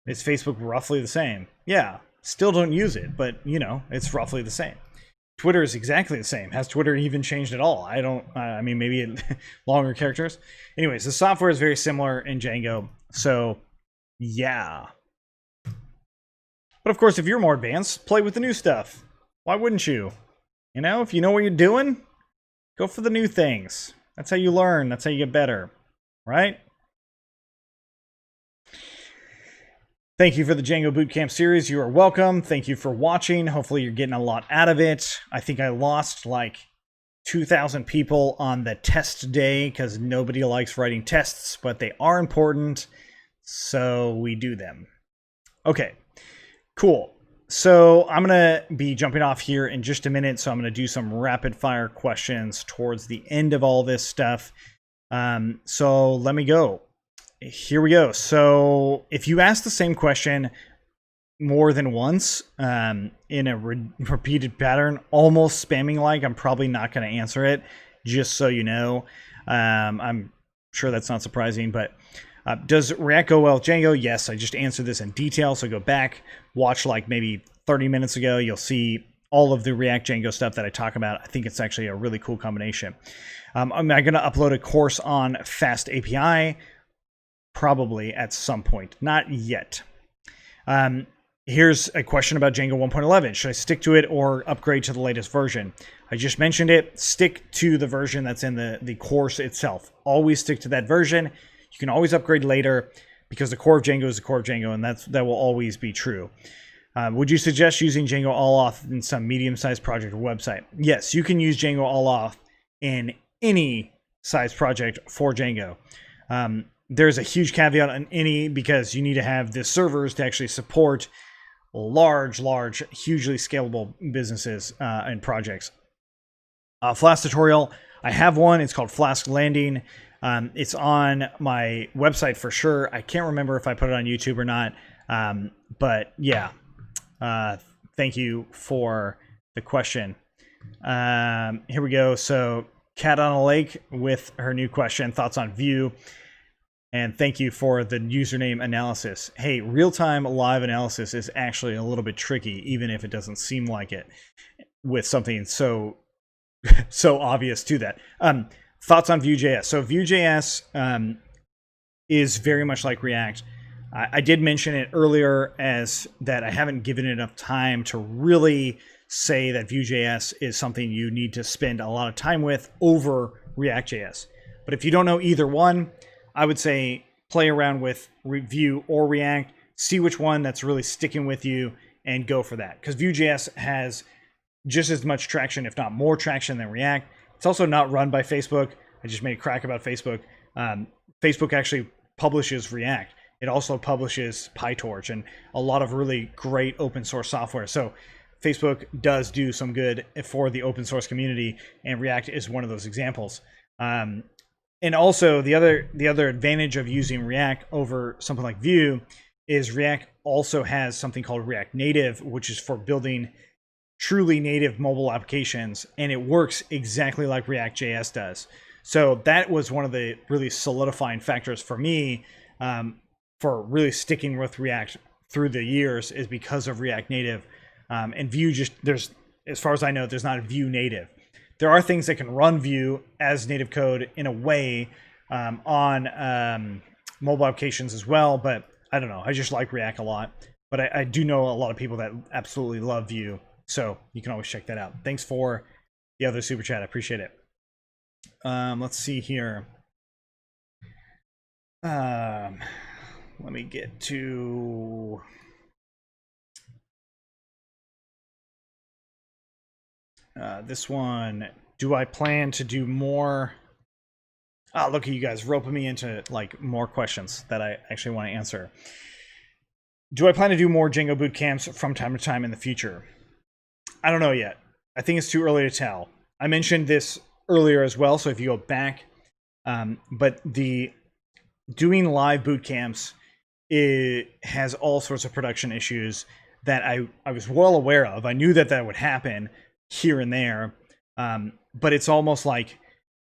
is Facebook roughly the same? Yeah, still don't use it, but you know, it's roughly the same. Twitter is exactly the same. Has Twitter even changed at all? I mean, maybe longer characters. Anyways, the software is very similar in Django, so yeah. But of course, if you're more advanced, play with the new stuff. Why wouldn't you? You know, if you know what you're doing, go for the new things. That's how you learn. That's how you get better, right? Thank you for the Django Bootcamp series. You are welcome. Thank you for watching. Hopefully you're getting a lot out of it. I think I lost like 2,000 people on the test day because nobody likes writing tests, but they are important, so we do them. Okay, cool. So I'm going to be jumping off here in just a minute, so I'm going to do some rapid fire questions towards the end of all this stuff. So let me go. Here we go. So if you ask the same question more than once in a repeated pattern, almost spamming like, I'm probably not going to answer it, just so you know. I'm sure that's not surprising, but does React go well with Django? Yes, I just answered this in detail, so go back, watch like maybe 30 minutes ago. You'll see all of the React Django stuff that I talk about. I think it's actually a really cool combination. I'm going to upload a course on Fast API, probably at some point. Not yet. Here's a question about Django 1.11. Should I stick to it or upgrade to the latest version? I just mentioned it. Stick to the version that's in the course itself. Always stick to that version. You can always upgrade later because the core of Django is the core of Django, and that will always be true. Would you suggest using Django all-auth in some medium-sized project or website? Yes, you can use Django all-auth in any size project for Django. There's a huge caveat on any because you need to have the servers to actually support large, hugely scalable businesses and projects. Flask tutorial, I have one. It's called Flask Landing. It's on my website for sure. I can't remember if I put it on YouTube or not. But yeah, thank you for the question. Here we go. So Cat on a Lake with her new question, thoughts on Vue. And thank you for the username analysis. Hey, real-time live analysis is actually a little bit tricky, even if it doesn't seem like it, with something so obvious to that. Thoughts on Vue Js. So Vue Js is very much like React. I did mention it earlier as that I haven't given it enough time to really say that Vue Js is something you need to spend a lot of time with over React JS. But if you don't know either one, I would say play around with Vue or React, see which one that's really sticking with you, and go for that. Because Vue JS has just as much traction, if not more traction, than React. It's also not run by Facebook. I just made a crack about Facebook. Facebook actually publishes React. It also publishes PyTorch and a lot of really great open source software. So Facebook does do some good for the open source community, and React is one of those examples. And also the other advantage of using React over something like Vue is React also has something called React Native, which is for building truly native mobile applications, and it works exactly like React JS does. So that was one of the really solidifying factors for me, for really sticking with React through the years, is because of React Native. And Vue as far as I know, there's not a Vue native. There are things that can run Vue as native code in a way on mobile applications as well, but I don't know. I just like React a lot. But I do know a lot of people that absolutely love Vue, so you can always check that out. Thanks for the other super chat. I appreciate it. Let's see here. Let me get to... this one. Do I plan to do more? Oh, look at you guys roping me into like more questions that I actually want to answer. Do I plan to do more Django boot camps from time to time in the future? I don't know yet. I think it's too early to tell. I mentioned this earlier as well, so if you go back, but the doing live boot camps, it has all sorts of production issues that I was well aware of. I knew that that would happen here and there, but it's almost like,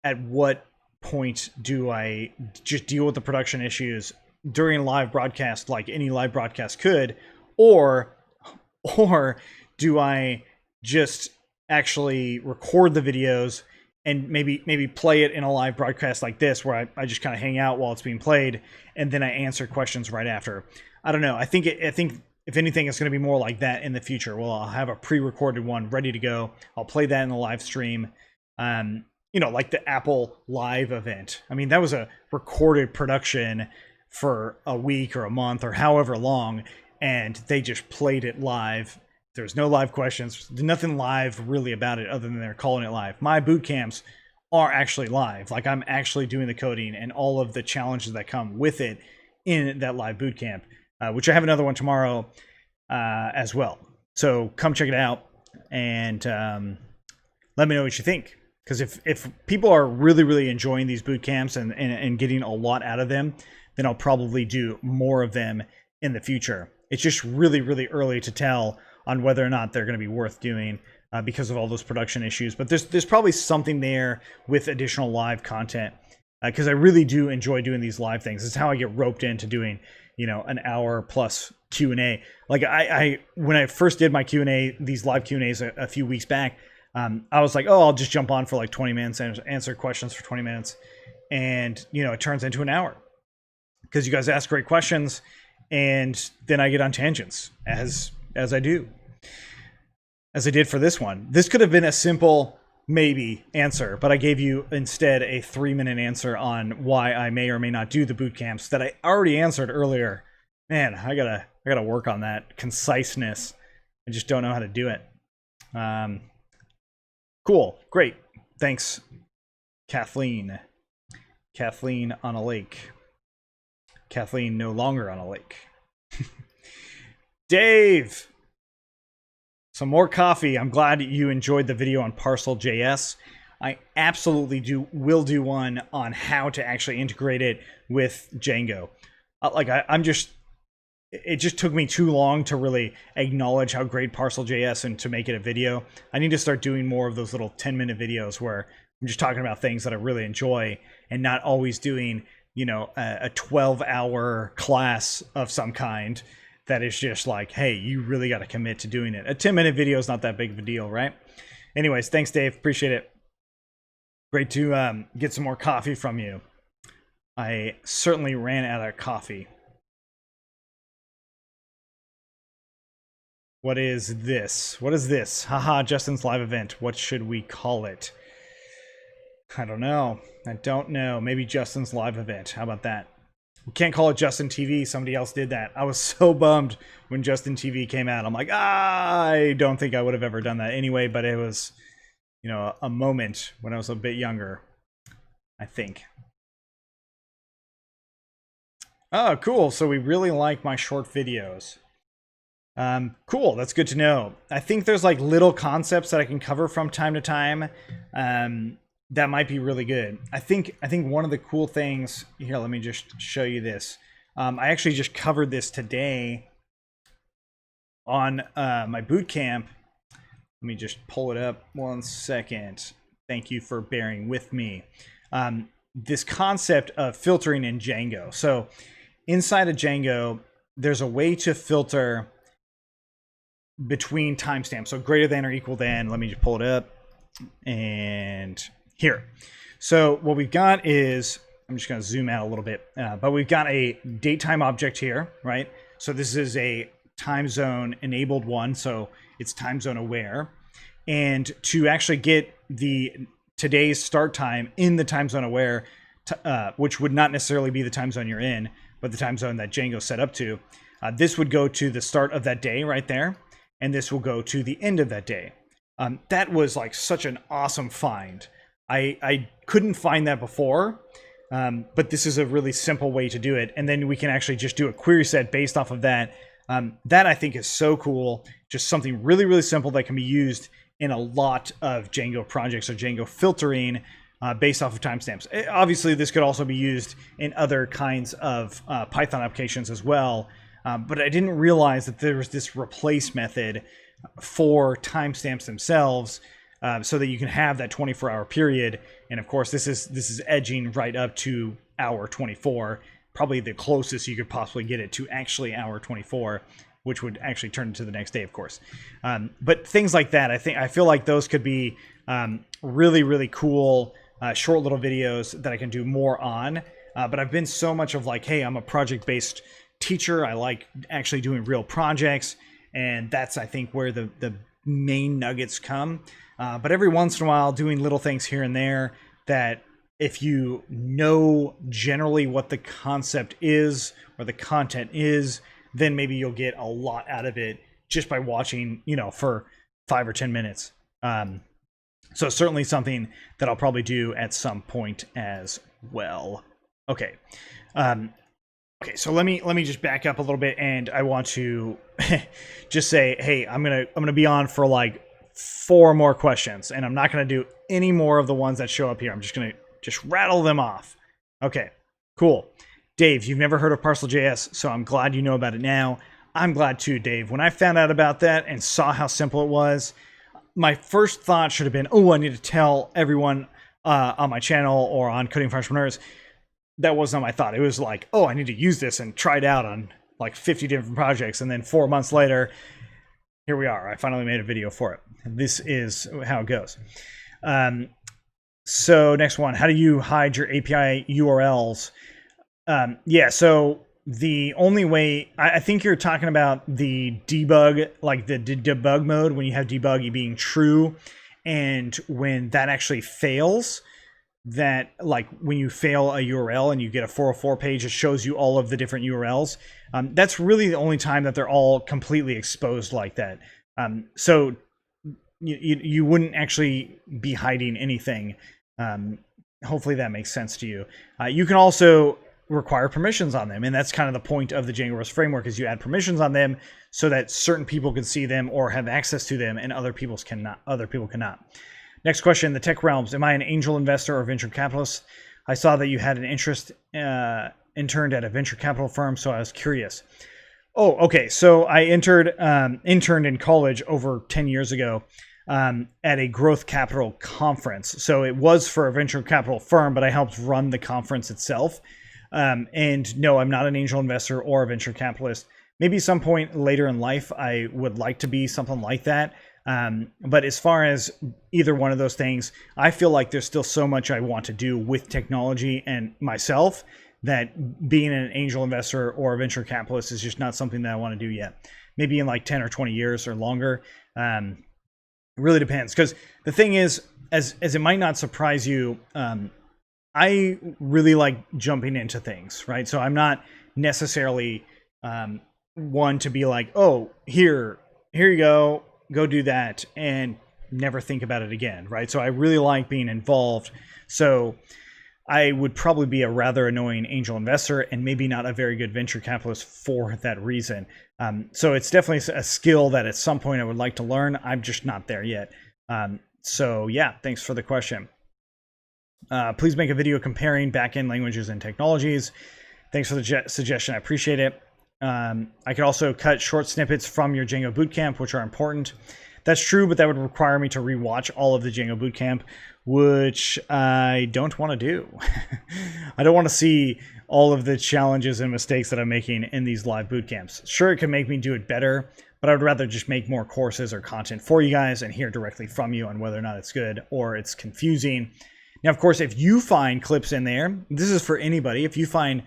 at what point do I just deal with the production issues during live broadcast like any live broadcast could, or do I just actually record the videos and maybe play it in a live broadcast like this, where I just kind of hang out while it's being played, and then I answer questions right after. I don't know. I think if anything, it's going to be more like that in the future. Well, I'll have a pre-recorded one ready to go. I'll play that in the live stream. You know, like the Apple Live event. I mean, that was a recorded production for a week or a month or however long, and they just played it live. There's no live questions. There's nothing live really about it other than they're calling it live. My boot camps are actually live. Like, I'm actually doing the coding and all of the challenges that come with it in that live boot camp, which I have another one tomorrow as well. So come check it out and let me know what you think. Because if people are really enjoying these boot camps and getting a lot out of them, then I'll probably do more of them in the future. It's just really early to tell on whether or not they're going to be worth doing because of all those production issues. But there's probably something there with additional live content, because I really do enjoy doing these live things. It's how I get roped into doing, you know, an hour plus Q&A. Like I when I first did my Q&A, these live Q&As a few weeks back, I was like, oh, I'll just jump on for like 20 minutes and answer questions for 20 minutes. And, you know, it turns into an hour because you guys ask great questions, and then I get on tangents as I do, as I did for this one. This could have been a simple maybe answer, but I gave you instead a 3-minute answer on why I may or may not do the boot camps that I already answered earlier. Man, I gotta work on that conciseness. I just don't know how to do it. Cool, great, thanks, Kathleen. Kathleen on a lake. Kathleen no longer on a lake. Dave, some more coffee. I'm glad you enjoyed the video on Parcel.js. I absolutely will do one on how to actually integrate it with Django. It just took me too long to really acknowledge how great Parcel.js and to make it a video. I need to start doing more of those little 10-minute videos where I'm just talking about things that I really enjoy and not always doing, you know, a 12-hour class of some kind that is just like, hey, you really got to commit to doing it. A 10-minute video is not that big of a deal, right? Anyways, thanks, Dave. Appreciate it. Great to get some more coffee from you. I certainly ran out of coffee. What is this? What is this? Haha, Justin's live event. What should we call it? I don't know. I don't know. Maybe Justin's live event. How about that? We can't call it Justin TV. Somebody else did that. I was so bummed when Justin TV came out. I'm like, I don't think I would have ever done that anyway, but it was, you know, a moment when I was a bit younger, I think. Oh, cool. So we really like my short videos. Cool. That's good to know. I think there's like little concepts that I can cover from time to time. That might be really good. I think one of the cool things here, let me just show you this. I actually just covered this today on my boot camp. Let me just pull it up 1 second. Thank you for bearing with me. This concept of filtering in Django. So inside of Django, there's a way to filter between timestamps. So greater than or equal than. Let me just pull it up. And here. So what we've got is, I'm just going to zoom out a little bit, but we've got a datetime object here, right? So this is a time zone enabled one, so it's time zone aware. And to actually get the today's start time in the time zone aware, which would not necessarily be the time zone you're in, but the time zone that Django set up to, this would go to the start of that day right there, and this will go to the end of that day. That was like such an awesome find. I couldn't find that before, but this is a really simple way to do it. And then we can actually just do a query set based off of that. That I think is so cool. Just something really, really simple that can be used in a lot of Django projects or Django filtering based off of timestamps. Obviously, this could also be used in other kinds of Python applications as well. But I didn't realize that there was this replace method for timestamps themselves, so that you can have that 24-hour period. And of course, this is edging right up to hour 24, probably the closest you could possibly get it to actually hour 24, which would actually turn into the next day, of course. But things like that, I feel like those could be really, really cool short little videos that I can do more on. But I've been so much of like, hey, I'm a project-based teacher. I like actually doing real projects, and that's, I think, where the main nuggets come. But every once in a while, doing little things here and there that if you know generally what the concept is or the content is, then maybe you'll get a lot out of it just by watching, for 5 or 10 minutes. So certainly something that I'll probably do at some point as well. Okay. Okay, so let me just back up a little bit, and I want to just say, hey, I'm gonna be on for like 4 more questions, and I'm not gonna do any more of the ones that show up here. I'm just gonna rattle them off. Okay, cool. Dave, you've never heard of Parcel.js, so I'm glad you know about it now. I'm glad too, Dave. When I found out about that and saw how simple it was, my first thought should have been, oh, I need to tell everyone on my channel or on Coding for Entrepreneurs. That wasn't my thought. It was like, oh, I need to use this and try it out on like 50 different projects. And then 4 months later, here we are. I finally made a video for it. This is how it goes. So next one, how do you hide your API URLs? Yeah, so the only way, I think you're talking about the debug, like the debug mode, when you have debug being true, and when that actually fails, that like when you fail a URL and you get a 404 page, it shows you all of the different URLs. That's really the only time that they're all completely exposed like that. So you wouldn't actually be hiding anything. Hopefully that makes sense to you. You can also require permissions on them, and that's kind of the point of the Django REST framework, is you add permissions on them so that certain people can see them or have access to them, and other people cannot. Next question, the tech realms. Am I an angel investor or venture capitalist? I saw that you had an interest interned at a venture capital firm, so I was curious. Oh, okay. So I interned in college over 10 years ago at a growth capital conference. So it was for a venture capital firm, but I helped run the conference itself. And no, I'm not an angel investor or a venture capitalist. Maybe some point later in life, I would like to be something like that. But as far as either one of those things, I feel like there's still so much I want to do with technology and myself that being an angel investor or a venture capitalist is just not something that I want to do yet. Maybe in like 10 or 20 years or longer. It really depends. Because the thing is, as it might not surprise you, I really like jumping into things, right? So I'm not necessarily one to be like, oh, here you go do that and never think about it again, right? So I really like being involved. So I would probably be a rather annoying angel investor and maybe not a very good venture capitalist for that reason. So it's definitely a skill that at some point I would like to learn. I'm just not there yet. So yeah, thanks for the question. Please make a video comparing backend languages and technologies. Thanks for the suggestion. I appreciate it. I could also cut short snippets from your Django bootcamp, which are important. That's true, but that would require me to rewatch all of the Django bootcamp, which I don't want to do. I don't want to see all of the challenges and mistakes that I'm making in these live bootcamps. Sure, it can make me do it better, but I would rather just make more courses or content for you guys and hear directly from you on whether or not it's good or it's confusing. Now, of course, if you find clips in there, this is for anybody. If you find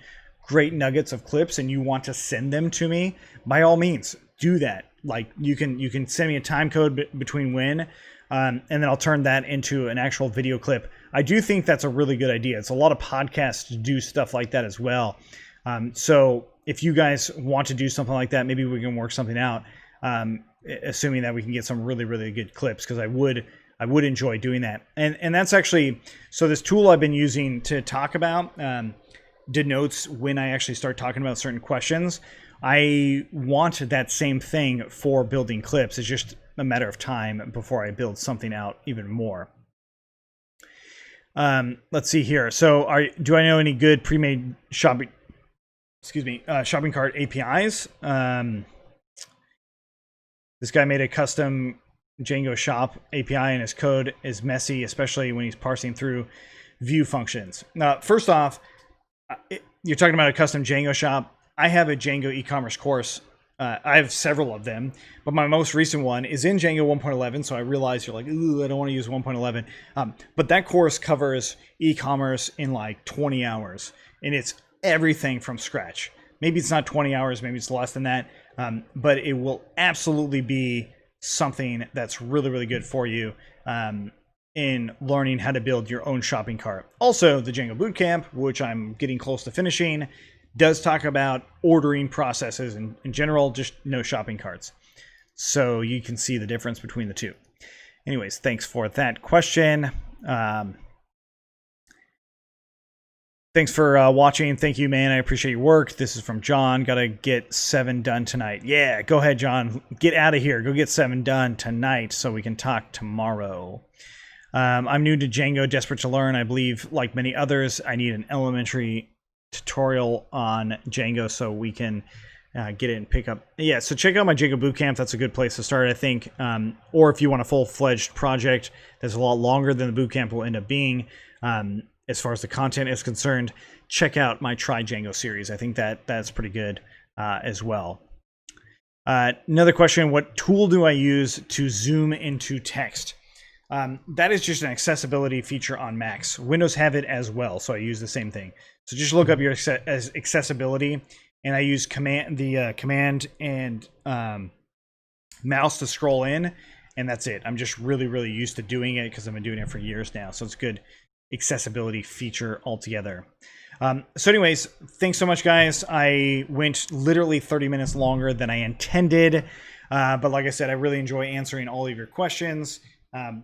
great nuggets of clips and you want to send them to me, by all means, do that. Like you can send me a time code between when, and then I'll turn that into an actual video clip. I do think that's a really good idea. It's a lot of podcasts to do stuff like that as well. So if you guys want to do something like that, maybe we can work something out, assuming that we can get some really, really good clips, because I would enjoy doing that. And that's actually, so this tool I've been using to talk about denotes when I actually start talking about certain questions. I want that same thing for building clips. It's just a matter of time before I build something out even more. Let's see here. So do I know any good pre-made shopping cart APIs? This guy made a custom Django shop API and his code is messy, especially when he's parsing through Vue functions. Now, first off, you're talking about a custom Django shop. I have a Django e-commerce course. I have several of them, but my most recent one is in Django 1.11. So I realize you're like, ooh, I don't want to use 1.11. But that course covers e-commerce in like 20 hours, and it's everything from scratch. Maybe it's not 20 hours, maybe it's less than that, but it will absolutely be something that's really, really good for you in learning how to build your own shopping cart. Also, the Django Bootcamp, which I'm getting close to finishing, does talk about ordering processes and in general, just no shopping carts. So you can see the difference between the two. Anyways, thanks for that question. Thanks for watching. Thank you, man. I appreciate your work. This is from John. Got to get 7 done tonight. Yeah, go ahead, John. Get out of here. Go get 7 done tonight so we can talk tomorrow. I'm new to Django, desperate to learn. I believe, like many others, I need an elementary tutorial on Django so we can get it and pick up. Yeah, so check out my Django Bootcamp. That's a good place to start, I think. Or if you want a full-fledged project that's a lot longer than the Bootcamp will end up being, as far as the content is concerned, check out my Try Django series. I think that's pretty good as well. Another question, what tool do I use to zoom into text? That is just an accessibility feature on Macs. Windows have it as well, so I use the same thing. So just look up your accessibility, and I use command and mouse to scroll in, and that's it. I'm just really, really used to doing it because I've been doing it for years now, so it's a good accessibility feature altogether. So anyways, thanks so much, guys. I went literally 30 minutes longer than I intended, but like I said, I really enjoy answering all of your questions.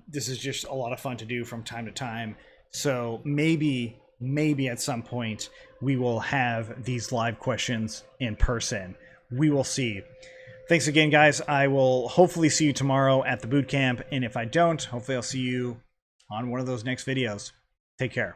This is just a lot of fun to do from time to time. So maybe at some point we will have these live questions in person. We will see. Thanks again, guys. I will hopefully see you tomorrow at the bootcamp. And if I don't, hopefully I'll see you on one of those next videos. Take care.